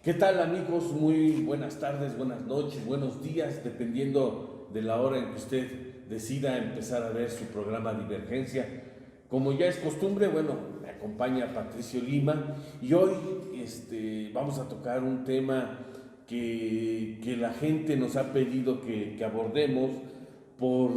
¿Qué tal, amigos? Muy buenas tardes, buenas noches, buenos días, dependiendo de la hora en que usted decida empezar a ver su programa Divergencia. Como ya es costumbre, bueno, me acompaña Patricio Lima y hoy vamos a tocar un tema que la gente nos ha pedido que abordemos por,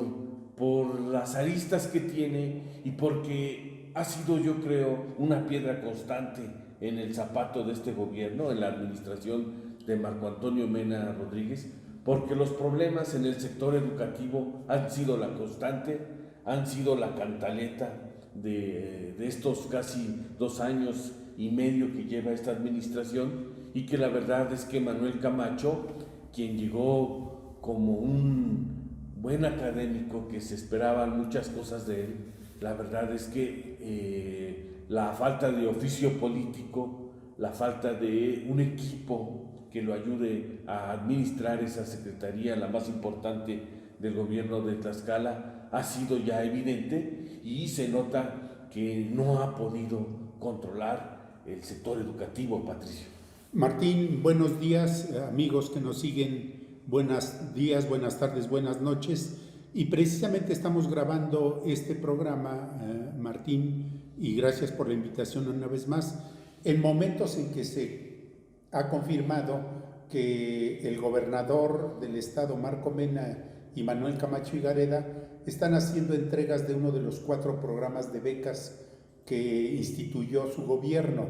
por las aristas que tiene y porque ha sido, yo creo, una piedra constante en el zapato de este gobierno, en la administración de Marco Antonio Mena Rodríguez, porque los problemas en el sector educativo han sido la constante, han sido la cantaleta de estos casi 2 años y medio que lleva esta administración, y que la verdad es que Manuel Camacho, quien llegó como un buen académico que se esperaban muchas cosas de él, la verdad es que la falta de oficio político, la falta de un equipo que lo ayude a administrar esa secretaría, la más importante del gobierno de Tlaxcala, ha sido ya evidente, y se nota que no ha podido controlar el sector educativo, Patricio. Martín, buenos días, amigos que nos siguen, buenos días, buenas tardes, buenas noches. Y precisamente estamos grabando este programa, Martín, y gracias por la invitación una vez más, en momentos en que se ha confirmado que el gobernador del estado, Marco Mena, y Manuel Camacho Higareda están haciendo entregas de uno de los 4 programas de becas que instituyó su gobierno.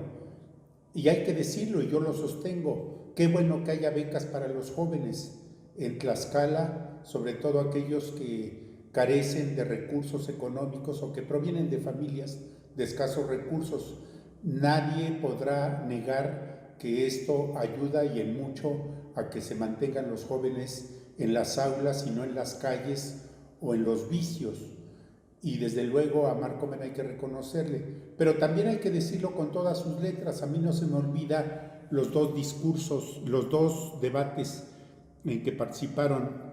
Y hay que decirlo, y yo lo sostengo, qué bueno que haya becas para los jóvenes en Tlaxcala, sobre todo aquellos que carecen de recursos económicos o que provienen de familias de escasos recursos. Nadie podrá negar que esto ayuda y en mucho a que se mantengan los jóvenes en las aulas y no en las calles o en los vicios. Y desde luego a Marco Mena hay que reconocerle, pero también hay que decirlo con todas sus letras. A mí no se me olvida los 2 discursos, los 2 debates en que participaron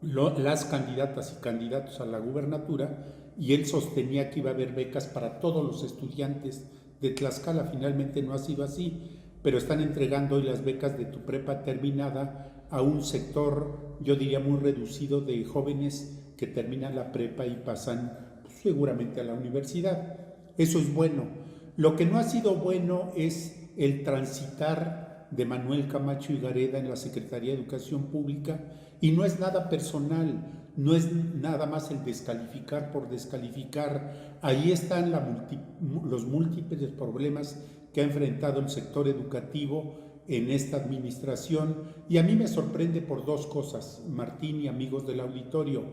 las candidatas y candidatos a la gubernatura, y él sostenía que iba a haber becas para todos los estudiantes de Tlaxcala. Finalmente no ha sido así, pero están entregando hoy las becas de tu prepa terminada a un sector, yo diría, muy reducido de jóvenes que terminan la prepa y pasan seguramente a la universidad. Eso es bueno. Lo que no ha sido bueno es el transitar de Manuel Camacho Higareda en la Secretaría de Educación Pública, y no es nada personal, no es nada más el descalificar por descalificar. Ahí están los múltiples problemas que ha enfrentado el sector educativo en esta administración, y a mí me sorprende por 2 cosas, Martín y amigos del auditorio.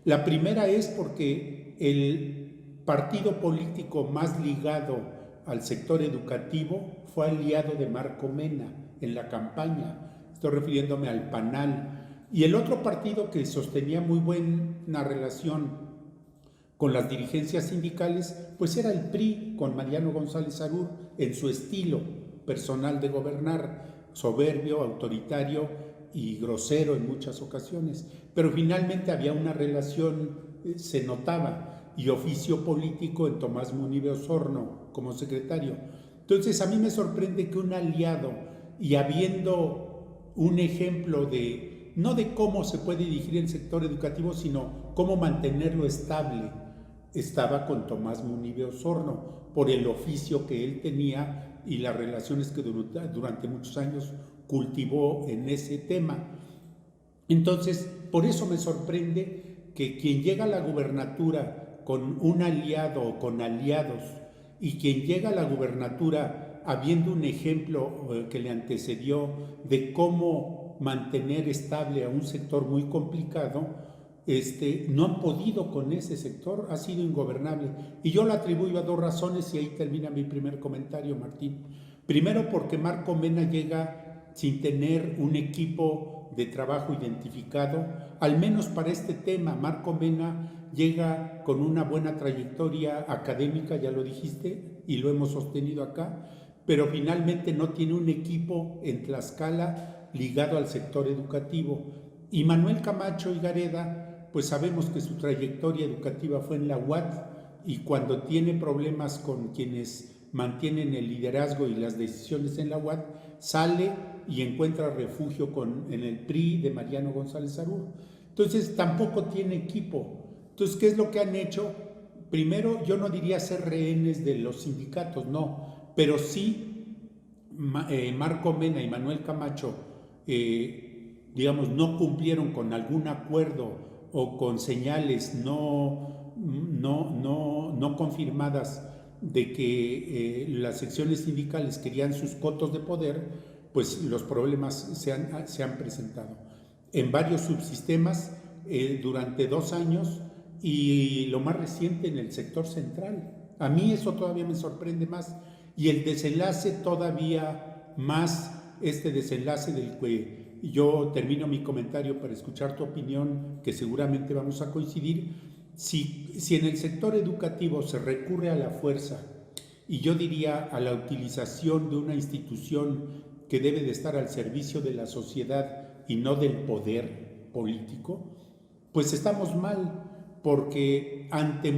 La primera es porque el partido político más ligado al sector educativo fue aliado de Marco Mena en la campaña. Estoy refiriéndome al PANAL. Y el otro partido que sostenía muy buena relación con las dirigencias sindicales, pues era el PRI, con Mariano González Arur, en su estilo personal de gobernar, soberbio, autoritario y grosero en muchas ocasiones. Pero finalmente había una relación, se notaba, y oficio político en Tomás Munive Osorno como secretario. Entonces a mí me sorprende que un aliado, y habiendo un ejemplo de, no de cómo se puede dirigir el sector educativo, sino cómo mantenerlo estable, estaba con Tomás Munive Osorno, por el oficio que él tenía y las relaciones que durante muchos años cultivó en ese tema. Entonces, por eso me sorprende que quien llega a la gubernatura con un aliado o con aliados, y quien llega a la gubernatura habiendo un ejemplo que le antecedió de cómo mantener estable a un sector muy complicado, no han podido con ese sector, ha sido ingobernable. Y yo lo atribuyo a 2 razones, y ahí termina mi primer comentario, Martín. Primero, porque Marco Mena llega sin tener un equipo de trabajo identificado, al menos para este tema. Marco Mena llega con una buena trayectoria académica, ya lo dijiste, y lo hemos sostenido acá, pero finalmente no tiene un equipo en Tlaxcala ligado al sector educativo. Y Manuel Camacho Higareda, pues sabemos que su trayectoria educativa fue en la UAT, y cuando tiene problemas con quienes mantienen el liderazgo y las decisiones en la UAT, sale y encuentra refugio en el PRI de Mariano González Aruro. Entonces tampoco tiene equipo. Entonces, ¿qué es lo que han hecho? Primero, yo no diría ser rehenes de los sindicatos, no, pero sí Marco Mena y Manuel Camacho, digamos, no cumplieron con algún acuerdo o con señales no confirmadas de que las secciones sindicales querían sus cotos de poder, pues los problemas se han presentado en varios subsistemas durante 2 años, y lo más reciente en el sector central. A mí eso todavía me sorprende más, y el desenlace todavía más, este desenlace del que yo termino mi comentario para escuchar tu opinión, que seguramente vamos a coincidir. Si en el sector educativo se recurre a la fuerza, y yo diría a la utilización de una institución que debe de estar al servicio de la sociedad y no del poder político, pues estamos mal, porque ante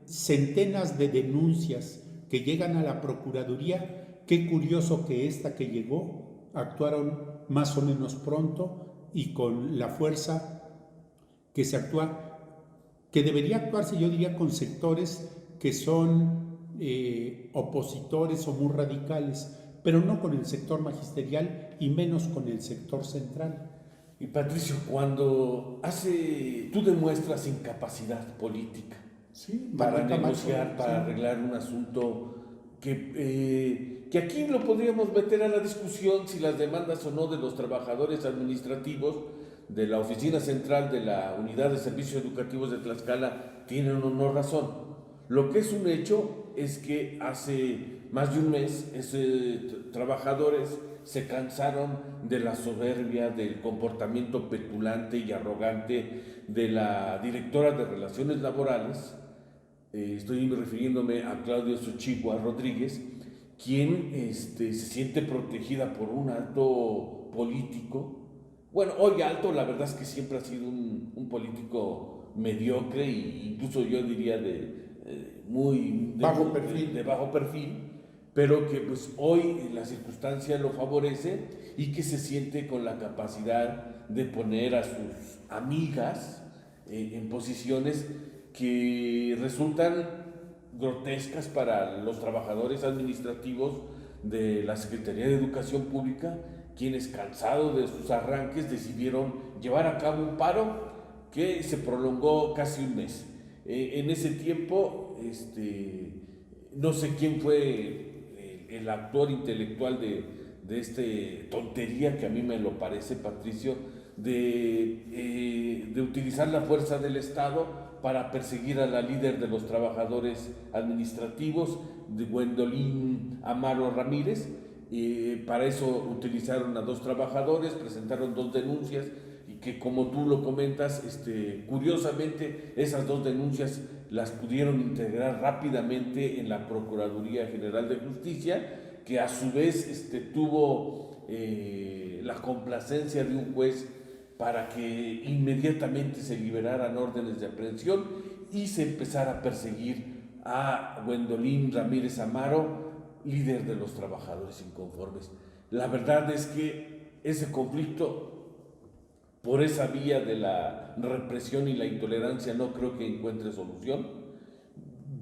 centenas de denuncias que llegan a la Procuraduría, qué curioso que esta que llegó actuaron más o menos pronto y con la fuerza que se actúa, que debería actuarse, yo diría, con sectores que son opositores o muy radicales, pero no con el sector magisterial y menos con el sector central. Y Patricio, cuando tú demuestras incapacidad política, sí, para negociar, para arreglar un asunto que aquí lo podríamos meter a la discusión si las demandas o no de los trabajadores administrativos de la Oficina Central de la Unidad de Servicios Educativos de Tlaxcala tienen o no razón. Lo que es un hecho es que hace más de un mes trabajadores se cansaron de la soberbia, del comportamiento petulante y arrogante de la directora de Relaciones Laborales. Estoy refiriéndome a Claudia Xochitl Rodríguez, quien se siente protegida por un alto político. Bueno, hoy alto, la verdad es que siempre ha sido un político mediocre e incluso yo diría de bajo perfil, pero que pues hoy la circunstancia lo favorece y que se siente con la capacidad de poner a sus amigas en posiciones que resultan grotescas para los trabajadores administrativos de la Secretaría de Educación Pública, quienes, cansados de sus arranques, decidieron llevar a cabo un paro que se prolongó casi un mes. En ese tiempo, no sé quién fue el actor intelectual de esta tontería, que a mí me lo parece, Patricio, de utilizar la fuerza del Estado para perseguir a la líder de los trabajadores administrativos, de Gwendolyn Amaro Ramírez. Para eso utilizaron a 2 trabajadores, presentaron 2 denuncias, y que, como tú lo comentas, curiosamente esas 2 denuncias las pudieron integrar rápidamente en la Procuraduría General de Justicia, que a su vez tuvo la complacencia de un juez para que inmediatamente se liberaran órdenes de aprehensión y se empezara a perseguir a Gwendolyn Ramírez Amaro, líder de los trabajadores inconformes. La verdad es que ese conflicto, por esa vía de la represión y la intolerancia, no creo que encuentre solución.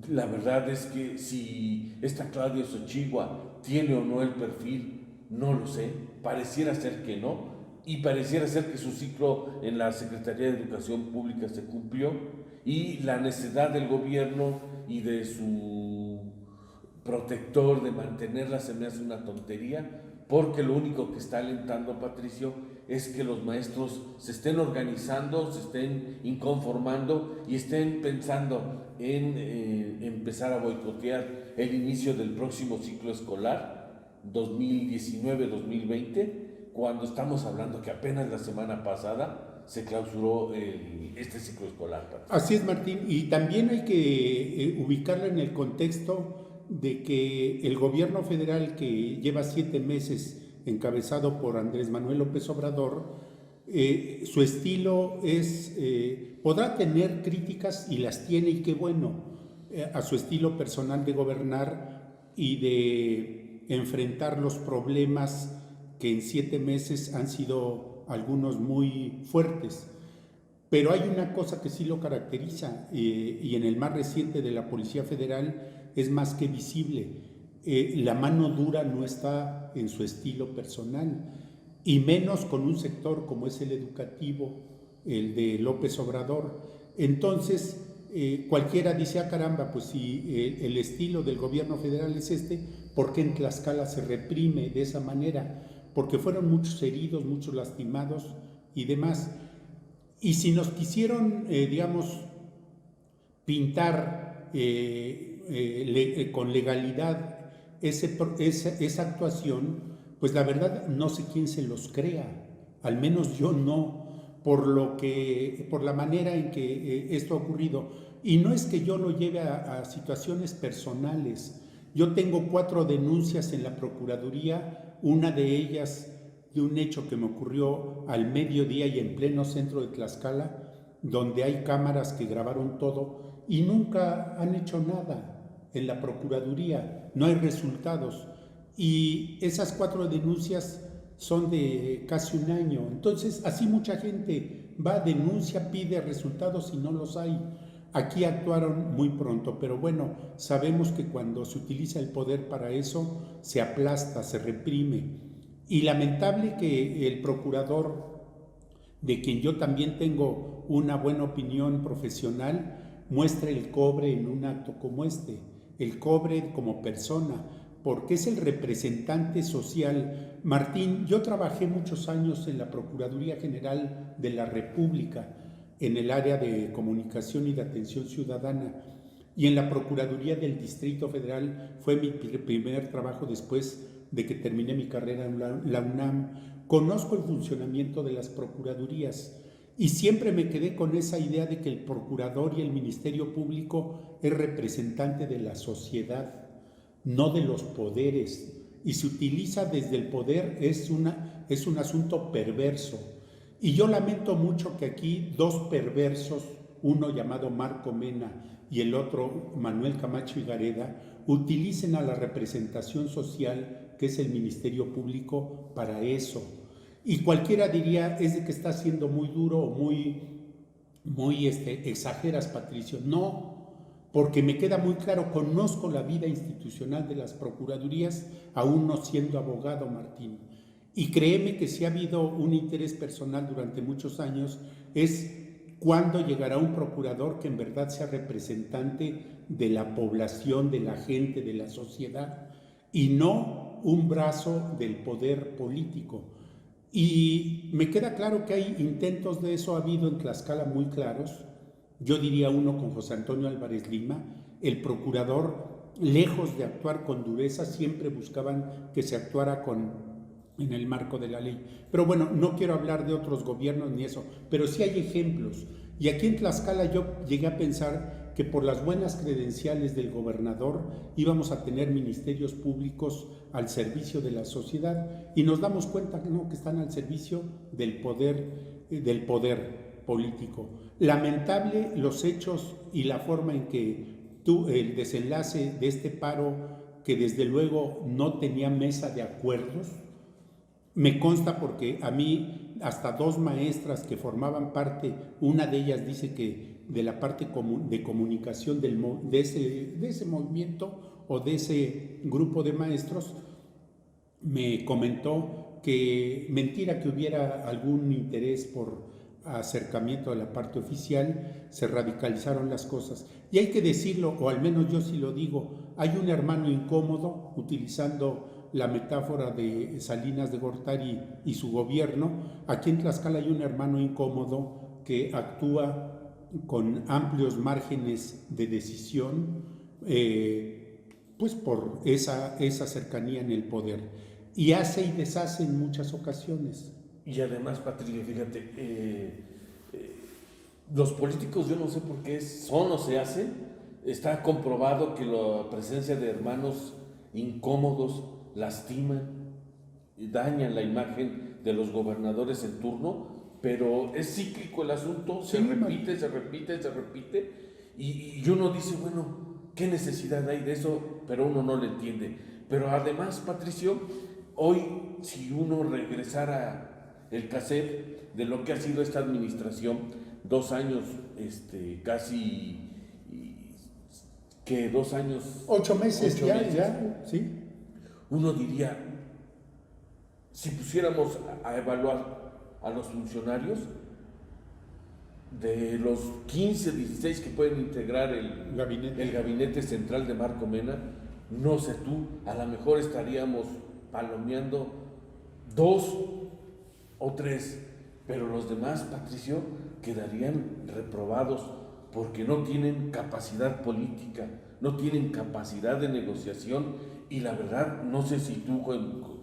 La verdad es que si esta Claudia Xochitl tiene o no el perfil, no lo sé, pareciera ser que no, y pareciera ser que su ciclo en la Secretaría de Educación Pública se cumplió, y la necesidad del gobierno y de su protector de mantenerla se me hace una tontería, porque lo único que está alentando, Patricio, es que los maestros se estén organizando, se estén inconformando y estén pensando en empezar a boicotear el inicio del próximo ciclo escolar 2019-2020, cuando estamos hablando que apenas la semana pasada se clausuró este ciclo escolar. Así es, Martín, y también hay que ubicarla en el contexto de que el gobierno federal, que lleva 7 meses encabezado por Andrés Manuel López Obrador, su estilo podrá tener críticas, y las tiene, y qué bueno, a su estilo personal de gobernar y de enfrentar los problemas que en 7 meses han sido algunos muy fuertes. Pero hay una cosa que sí lo caracteriza, y en el más reciente de la Policía Federal es más que visible. La mano dura no está en su estilo personal, y menos con un sector como es el educativo, el de López Obrador. Entonces, cualquiera dice, ah caramba, pues si el estilo del gobierno federal es este, ¿por qué en Tlaxcala se reprime de esa manera? Porque fueron muchos heridos, muchos lastimados y demás. Y si nos quisieron, digamos, pintar con legalidad esa actuación, pues la verdad no sé quién se los crea, al menos yo no, por la manera en que esto ha ocurrido. Y no es que yo lo lleve a situaciones personales. Yo tengo 4 denuncias en la Procuraduría, una de ellas de un hecho que me ocurrió al mediodía y en pleno centro de Tlaxcala, donde hay cámaras que grabaron todo y nunca han hecho nada en la Procuraduría, no hay resultados. Y esas 4 denuncias son de casi un año. Entonces, así mucha gente va, denuncia, pide resultados y no los hay. Aquí actuaron muy pronto, pero bueno, sabemos que cuando se utiliza el poder para eso, se aplasta, se reprime. Y lamentable que el procurador, de quien yo también tengo una buena opinión profesional, muestre el cobre en un acto como este, el cobre como persona, porque es el representante social. Martín, yo trabajé muchos años en la Procuraduría General de la República, en el área de comunicación y de atención ciudadana, y en la Procuraduría del Distrito Federal fue mi primer trabajo después de que terminé mi carrera en la UNAM. Conozco el funcionamiento de las procuradurías y siempre me quedé con esa idea de que el procurador y el Ministerio Público es representante de la sociedad, no de los poderes, y se utiliza desde el poder, es un asunto perverso. Y yo lamento mucho que aquí 2 perversos, uno llamado Marco Mena y el otro Manuel Camacho y Gareda, utilicen a la representación social que es el Ministerio Público para eso. Y cualquiera diría, es de que está siendo muy duro o muy exageras, Patricio. No, porque me queda muy claro, conozco la vida institucional de las procuradurías, aún no siendo abogado, Martín. Y créeme que si ha habido un interés personal durante muchos años, es cuándo llegará un procurador que en verdad sea representante de la población, de la gente, de la sociedad, y no un brazo del poder político. Y me queda claro que hay intentos de eso, ha habido en Tlaxcala muy claros. Yo diría uno con José Antonio Álvarez Lima. El procurador, lejos de actuar con dureza, siempre buscaban que se actuara en el marco de la ley. Pero bueno, no quiero hablar de otros gobiernos ni eso, pero sí hay ejemplos. Y aquí en Tlaxcala yo llegué a pensar que por las buenas credenciales del gobernador íbamos a tener ministerios públicos al servicio de la sociedad, y nos damos cuenta que no, que están al servicio del poder político. Lamentable los hechos y la forma en que el desenlace de este paro, que desde luego no tenía mesa de acuerdos. Me consta porque a mí hasta 2 maestras que formaban parte, una de ellas dice que de la parte de comunicación de ese movimiento o de ese grupo de maestros, me comentó que mentira que hubiera algún interés por acercamiento a la parte oficial, se radicalizaron las cosas. Y hay que decirlo, o al menos yo sí lo digo, hay un hermano incómodo, utilizando la metáfora de Salinas de Gortari y su gobierno. Aquí en Tlaxcala hay un hermano incómodo que actúa con amplios márgenes de decisión, pues por esa cercanía en el poder, y hace y deshace en muchas ocasiones. Y además, Patricio, fíjate, los políticos, yo no sé por qué son o se hacen, está comprobado que la presencia de hermanos incómodos lastiman y dañan la imagen de los gobernadores en turno, pero es cíclico el asunto, se repite, y uno dice, bueno, ¿qué necesidad hay de eso? Pero uno no lo entiende. Pero además, Patricio, Hoy, si uno regresara el cassette de lo que ha sido esta administración, 2 años, casi, que 2 años... 8 meses, 8 ya, meses, ya, sí. uno diría, si pusiéramos a evaluar a los funcionarios, de los 15, 16 que pueden integrar el gabinete central de Marco Mena, no sé tú, a lo mejor estaríamos palomeando 2 o 3, pero los demás, Patricio, quedarían reprobados porque no tienen capacidad política, no tienen capacidad de negociación, y la verdad, no sé si tú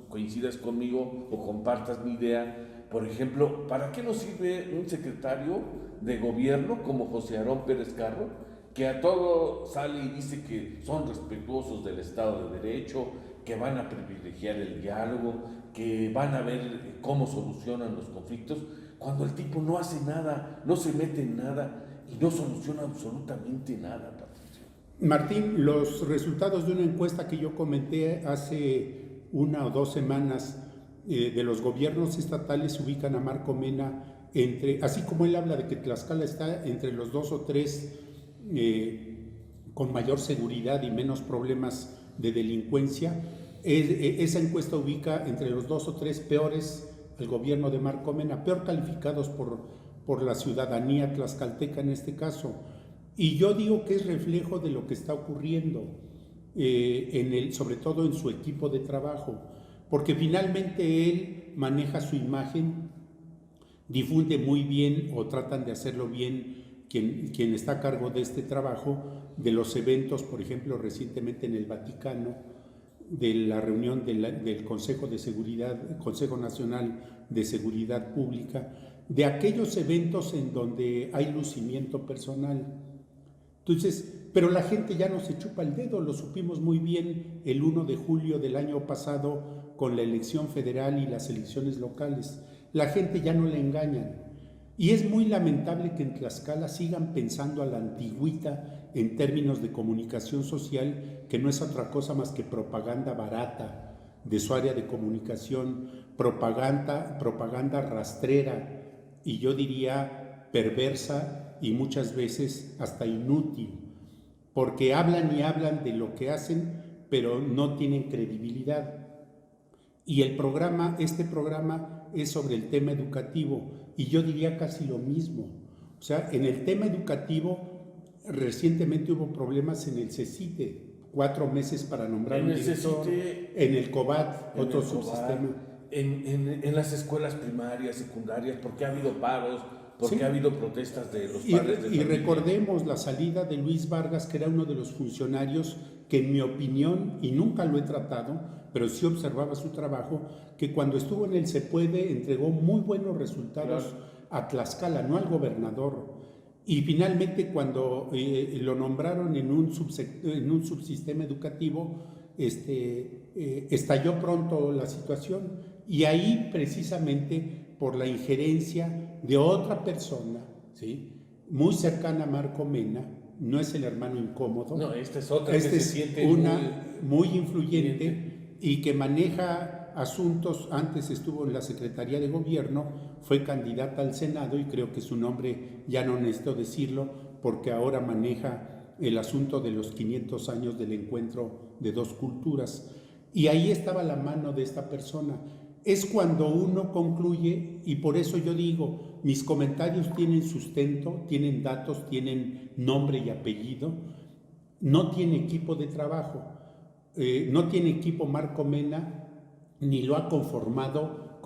coincidas conmigo o compartas mi idea. Por ejemplo, ¿para qué nos sirve un secretario de gobierno como José Aarón Pérez Carro, que a todo sale y dice que son respetuosos del Estado de Derecho, que van a privilegiar el diálogo, que van a ver cómo solucionan los conflictos, cuando el tipo no hace nada, no se mete en nada y no soluciona absolutamente nada, Patricio? Martín, los resultados de una encuesta que yo comenté hace 1 o 2 semanas de los gobiernos estatales ubican a Marco Mena entre, así como él habla de que Tlaxcala está entre los 2 o 3 con mayor seguridad y menos problemas de delincuencia, esa encuesta ubica entre los 2 o 3 peores el gobierno de Marco Mena, peor calificados por la ciudadanía tlaxcalteca en este caso. Y yo digo que es reflejo de lo que está ocurriendo, sobre todo en su equipo de trabajo, porque finalmente él maneja su imagen, difunde muy bien o tratan de hacerlo bien quien está a cargo de este trabajo, de los eventos, por ejemplo, recientemente en el Vaticano, de la reunión del Consejo de Seguridad, Consejo Nacional de Seguridad Pública, de aquellos eventos en donde hay lucimiento personal. Entonces, pero la gente ya no se chupa el dedo, lo supimos muy bien el 1 de julio del año pasado con la elección federal y las elecciones locales. La gente ya no le engañan. Y es muy lamentable que en Tlaxcala sigan pensando a la antigüita en términos de comunicación social, que no es otra cosa más que propaganda barata de su área de comunicación, propaganda rastrera y yo diría perversa y muchas veces hasta inútil, porque hablan y hablan de lo que hacen, pero no tienen credibilidad. Y este programa es sobre el tema educativo, y yo diría casi lo mismo. O sea, en el tema educativo, recientemente hubo problemas en el CECITE, 4 meses para nombrar un director, en el COBAT, otro subsistema. En las escuelas primarias, secundarias, porque ha habido paros, porque ha habido protestas de los padres de familia. Y recordemos la salida de Luis Vargas, que era uno de los funcionarios que, en mi opinión, y nunca lo he tratado, pero sí observaba su trabajo, que cuando estuvo en el Se Puede entregó muy buenos resultados a Tlaxcala, no al gobernador. Y finalmente cuando lo nombraron en un subsistema educativo, estalló pronto la situación. Y ahí precisamente por la injerencia de otra persona, ¿sí?, muy cercana a Marco Mena, no es el hermano incómodo. No, esta es otra que se siente muy influyente y que maneja asuntos. Antes estuvo en la Secretaría de Gobierno, fue candidata al Senado y creo que su nombre ya no necesito decirlo porque ahora maneja el asunto de los 500 años del encuentro de 2 culturas. Y ahí estaba la mano de esta persona. Es cuando uno concluye, y por eso yo digo, mis comentarios tienen sustento, tienen datos, tienen nombre y apellido. No tiene equipo de trabajo, no tiene equipo Marco Mena, ni lo ha conformado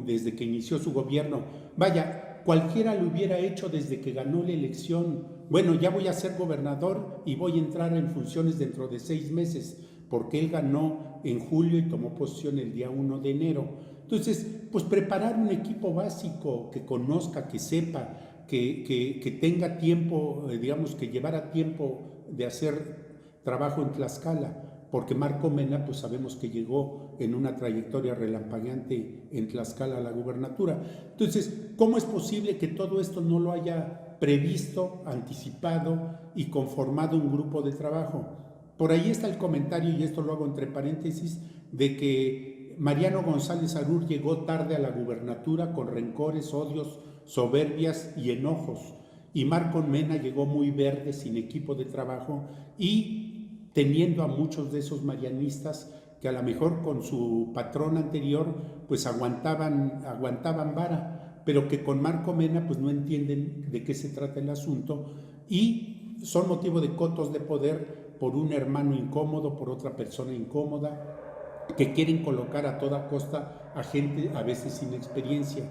desde que inició su gobierno. Vaya, cualquiera lo hubiera hecho desde que ganó la elección. Bueno, ya voy a ser gobernador y voy a entrar en funciones dentro de 6 meses, porque él ganó en julio y tomó posesión el día 1 de enero. Entonces, pues preparar un equipo básico que conozca, que sepa, que tenga tiempo, digamos, que llevara tiempo de hacer trabajo en Tlaxcala, porque Marco Mena, pues sabemos que llegó en una trayectoria relampagueante en Tlaxcala a la gubernatura. Entonces, ¿cómo es posible que todo esto no lo haya previsto, anticipado y conformado un grupo de trabajo? Por ahí está el comentario, y esto lo hago entre paréntesis, de que Mariano González Arur llegó tarde a la gubernatura con rencores, odios, soberbias y enojos. Y Marco Mena llegó muy verde, sin equipo de trabajo y teniendo a muchos de esos marianistas que a lo mejor con su patrón anterior pues aguantaban vara, pero que con Marco Mena pues no entienden de qué se trata el asunto y son motivo de cotos de poder por un hermano incómodo, por otra persona incómoda, que quieren colocar a toda costa a gente a veces sin experiencia.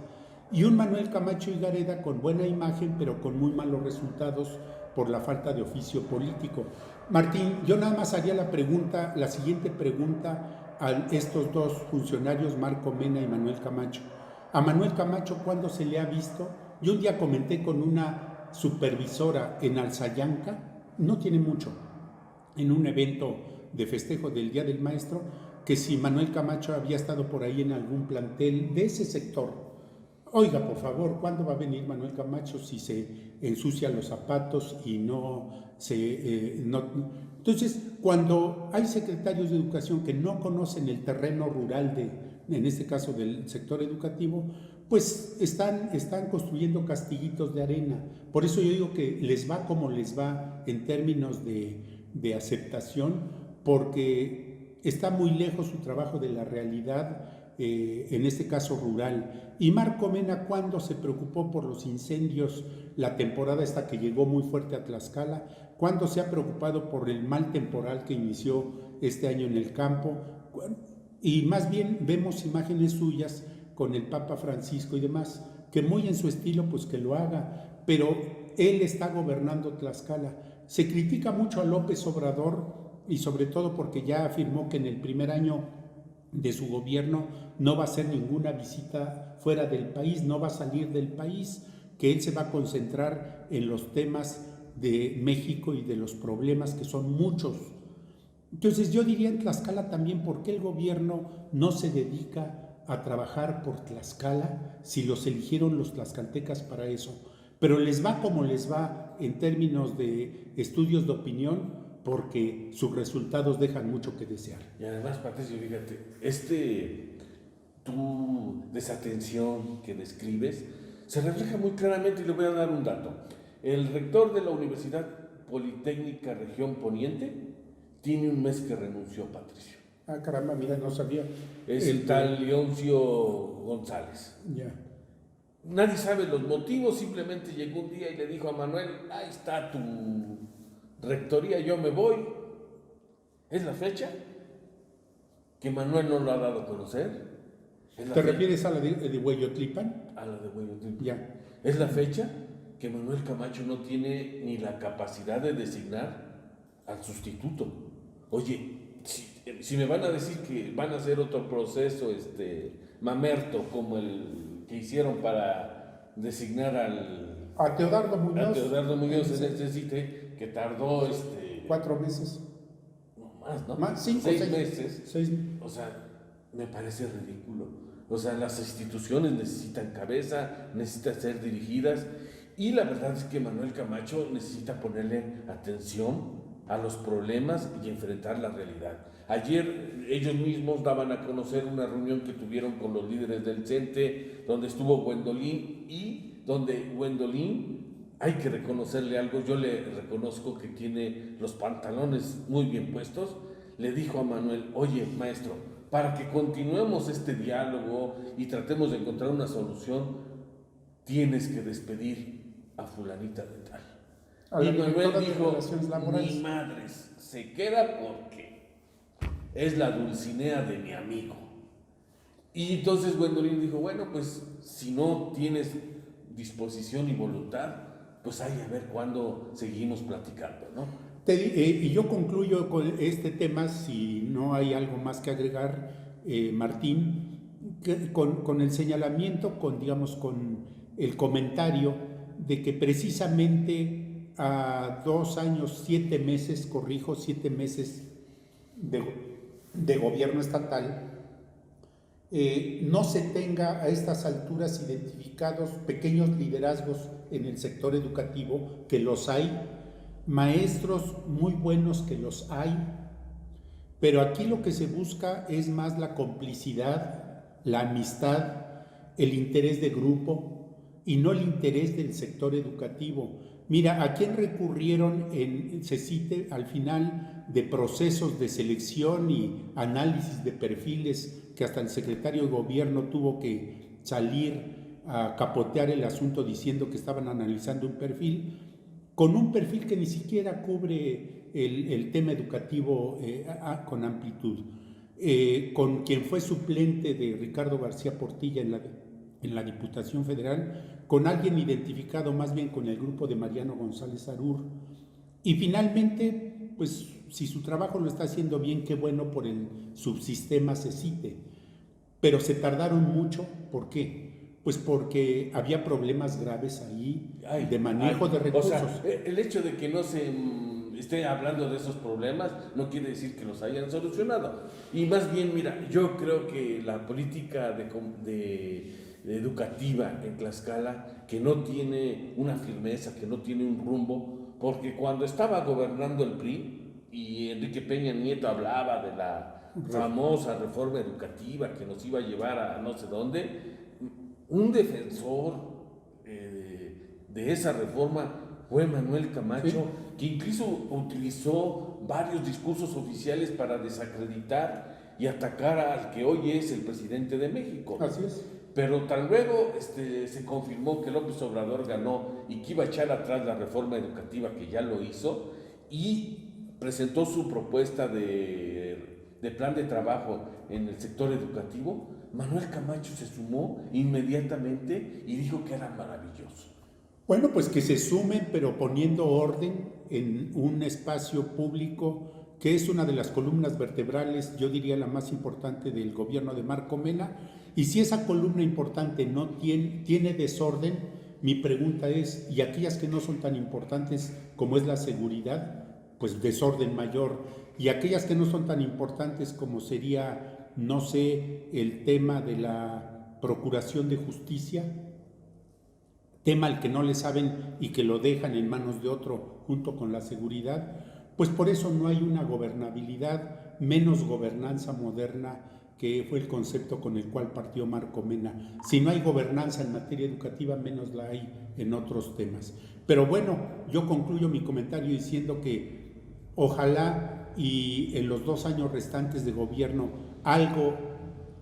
Y un Manuel Camacho Higareda con buena imagen, pero con muy malos resultados por la falta de oficio político. Martín, yo nada más haría la siguiente pregunta a estos dos funcionarios, Marco Mena y Manuel Camacho. A Manuel Camacho, ¿cuándo se le ha visto? Yo un día comenté con una supervisora en Alzayanca, no tiene mucho, en un evento de festejo del Día del Maestro, que si Manuel Camacho había estado por ahí en algún plantel de ese sector. Oiga, por favor, ¿cuándo va a venir Manuel Camacho si se ensucia los zapatos y no se... Entonces, cuando hay secretarios de educación que no conocen el terreno rural en este caso del sector educativo, pues están construyendo castillitos de arena. Por eso yo digo que les va como les va en términos de aceptación, porque está muy lejos su trabajo de la realidad, en este caso rural. Y Marco Mena, cuando se preocupó por los incendios la temporada esta que llegó muy fuerte a Tlaxcala, cuando se ha preocupado por el mal temporal que inició este año en el campo, y más bien vemos imágenes suyas con el Papa Francisco y demás, que muy en su estilo pues que lo haga, pero él está gobernando Tlaxcala. Se critica mucho a López Obrador y sobre todo porque ya afirmó que en el primer año de su gobierno no va a hacer ninguna visita fuera del país, no va a salir del país, que él se va a concentrar en los temas de México y de los problemas que son muchos. Entonces yo diría en Tlaxcala también, ¿por qué el gobierno no se dedica a trabajar por Tlaxcala si los eligieron los tlaxcaltecas para eso? Pero les va como les va en términos de estudios de opinión, porque sus resultados dejan mucho que desear. Y además, Patricio, fíjate, tu desatención que describes se refleja muy claramente, y le voy a dar un dato. El rector de la Universidad Politécnica Región Poniente tiene un mes que renunció, Patricio. Ah, caramba, mira, no sabía. Es el tal Leoncio González. Ya. Nadie sabe los motivos, simplemente llegó un día y le dijo a Manuel, ahí está tu rectoría, yo me voy. ¿Es la fecha? Que Manuel no lo ha dado a conocer. ¿Te refieres a la de Hueyotlipan? A la de Hueyotlipan. Ya. Es la fecha que Manuel Camacho no tiene ni la capacidad de designar al sustituto. Oye, si me van a decir que van a hacer otro proceso mamerto como el que hicieron para designar a Teodardo Muñoz. A Teodardo Muñoz en este sitio que tardó 4 meses. No más, ¿no? Más, 5 6 meses. 6. O sea, me parece ridículo. O sea, las instituciones necesitan cabeza, necesitan ser dirigidas, y la verdad es que Manuel Camacho necesita ponerle atención a los problemas y enfrentar la realidad. Ayer ellos mismos daban a conocer una reunión que tuvieron con los líderes del CENTE, donde estuvo Gwendolyn, y donde Gwendolyn, hay que reconocerle algo, yo le reconozco que tiene los pantalones muy bien puestos, le dijo a Manuel, oye maestro, para que continuemos este diálogo y tratemos de encontrar una solución, tienes que despedir a fulanita de tal. Y Manuel dijo, ni madres, se queda porque es la Dulcinea de mi amigo. Y entonces Gwendolyn dijo, bueno, pues si no tienes disposición y voluntad, pues hay a ver cuándo seguimos platicando, ¿no? Y yo concluyo con este tema, si no hay algo más que agregar, Martín, con el señalamiento, con el comentario de que precisamente a 2 años, 7 meses, 7 meses de gobierno estatal, no se tenga a estas alturas identificados pequeños liderazgos en el sector educativo, que los hay, maestros muy buenos que los hay, pero aquí lo que se busca es más la complicidad, la amistad, el interés de grupo y no el interés del sector educativo. Mira, ¿a quién recurrieron en CECITE al final de procesos de selección y análisis de perfiles que hasta el secretario de gobierno tuvo que salir a capotear el asunto diciendo que estaban analizando un perfil, con un perfil que ni siquiera cubre el tema educativo con amplitud? Con quien fue suplente de Ricardo García Portilla en la Diputación Federal, con alguien identificado más bien con el grupo de Mariano González Arur. Y finalmente, pues si su trabajo lo está haciendo bien, qué bueno por el subsistema CECITE. Pero se tardaron mucho, ¿por qué? Pues porque había problemas graves ahí de manejo de recursos. O sea, el hecho de que no se esté hablando de esos problemas no quiere decir que los hayan solucionado. Y más bien, mira, yo creo que la política educativa en Tlaxcala, que no tiene una firmeza, que no tiene un rumbo, porque cuando estaba gobernando el PRI y Enrique Peña Nieto hablaba de la famosa reforma educativa que nos iba a llevar a no sé dónde, un defensor de esa reforma fue Manuel Camacho, sí, que incluso utilizó varios discursos oficiales para desacreditar y atacar al que hoy es el presidente de México. Así es. Pero tan luego se confirmó que López Obrador ganó y que iba a echar atrás la reforma educativa, que ya lo hizo, y presentó su propuesta de plan de trabajo en el sector educativo, Manuel Camacho se sumó inmediatamente y dijo que era maravilloso. Bueno, pues que se sumen, pero poniendo orden en un espacio público que es una de las columnas vertebrales, yo diría la más importante del gobierno de Marco Mena. Y si esa columna importante no tiene desorden, mi pregunta es, ¿y aquellas que no son tan importantes como es la seguridad? Pues desorden mayor. Y aquellas que no son tan importantes como sería, no sé, el tema de la procuración de justicia, tema al que no le saben y que lo dejan en manos de otro junto con la seguridad, pues por eso no hay una gobernabilidad, menos gobernanza moderna, que fue el concepto con el cual partió Marco Mena. Si no hay gobernanza en materia educativa, menos la hay en otros temas. Pero bueno, yo concluyo mi comentario diciendo que ojalá y en los 2 años restantes de gobierno algo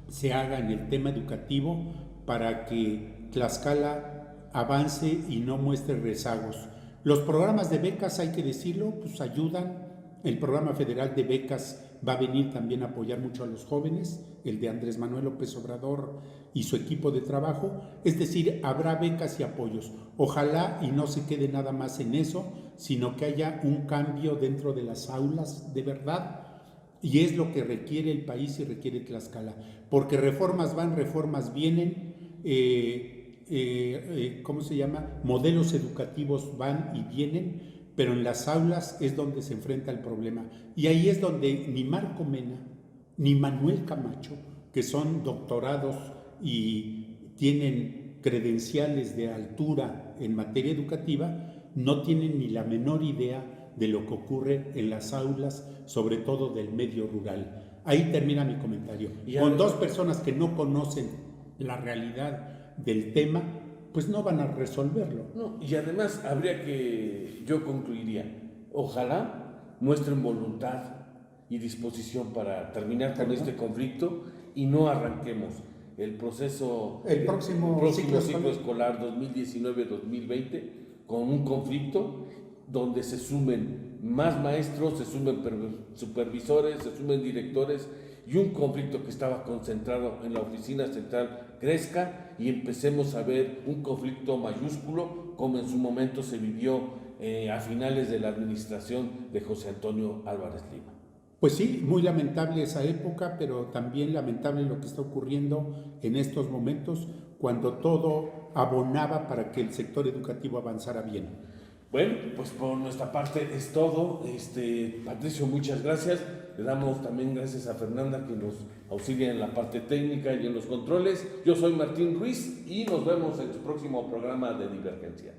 se haga en el tema educativo para que Tlaxcala avance y no muestre rezagos. Los programas de becas, hay que decirlo, pues ayudan. El programa federal de becas va a venir también a apoyar mucho a los jóvenes, el de Andrés Manuel López Obrador y su equipo de trabajo. Es decir, habrá becas y apoyos. Ojalá y no se quede nada más en eso, sino que haya un cambio dentro de las aulas de verdad. Y es lo que requiere el país y requiere Tlaxcala. Porque reformas van, reformas vienen. ¿Cómo se llama? Modelos educativos van y vienen, pero en las aulas es donde se enfrenta el problema. Y ahí es donde ni Marco Mena, ni Manuel Camacho, que son doctorados y tienen credenciales de altura en materia educativa, no tienen ni la menor idea de lo que ocurre en las aulas, sobre todo del medio rural. Ahí termina mi comentario. Con 2 personas que no conocen la realidad del tema, pues no van a resolverlo. No, y además yo concluiría, ojalá muestren voluntad y disposición para terminar con este conflicto y no arranquemos el próximo ciclo escolar 2019-2020 con un conflicto donde se sumen más maestros, se sumen supervisores, se sumen directores, y un conflicto que estaba concentrado en la oficina central crezca y empecemos a ver un conflicto mayúsculo como en su momento se vivió a finales de la administración de José Antonio Álvarez Lima. Pues sí, muy lamentable esa época, pero también lamentable lo que está ocurriendo en estos momentos cuando todo abonaba para que el sector educativo avanzara bien. Bueno, pues por nuestra parte es todo. Patricio, muchas gracias. Le damos también gracias a Fernanda, que nos auxilia en la parte técnica y en los controles. Yo soy Martín Ruiz y nos vemos en su próximo programa de Divergencia.